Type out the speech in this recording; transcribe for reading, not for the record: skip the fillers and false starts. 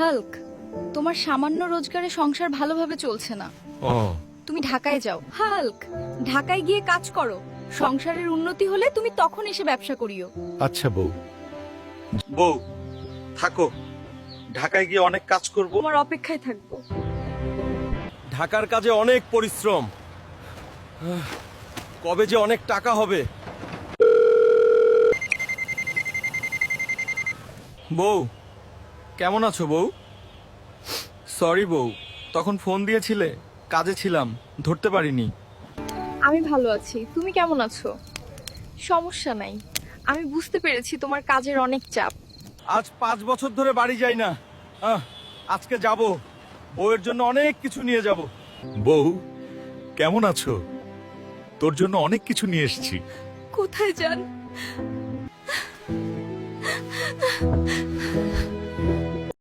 Hulk, তোমার সামান্য রোজগারে সংসার ভালোভাবে চলছে না। ও তুমি ঢাকায় যাও। হাল্ক, ঢাকায় গিয়ে কাজ করো। সংসারের উন্নতি হলে তুমি তখন এসে ব্যবসা করিও। আচ্ছা বউ। বউ থাকো, ঢাকায় গিয়ে অনেক কাজ করব। তোমার অপেক্ষায় থাকবো। ঢাকার কাজে অনেক পরিশ্রম, কবে যে অনেক টাকা হবে। বউ, কেমন আছো বউ? সরি বউ, তখন ফোন দিয়েছিলে, কাজে ছিলাম, ধরতে পারিনি। আমি ভালো আছি, তুমি কেমন আছো? সমস্যা নাই, আমি বুঝতে পেরেছি তোমার কাজের অনেক চাপ। আজ 5 বছর ধরে বাড়ি যাই না। আজকে যাব, বউয়ের জন্য অনেক কিছু নিয়ে যাব। বউ কেমন আছো? তোর জন্য অনেক কিছু নিয়ে এসেছি। কোথায় যান?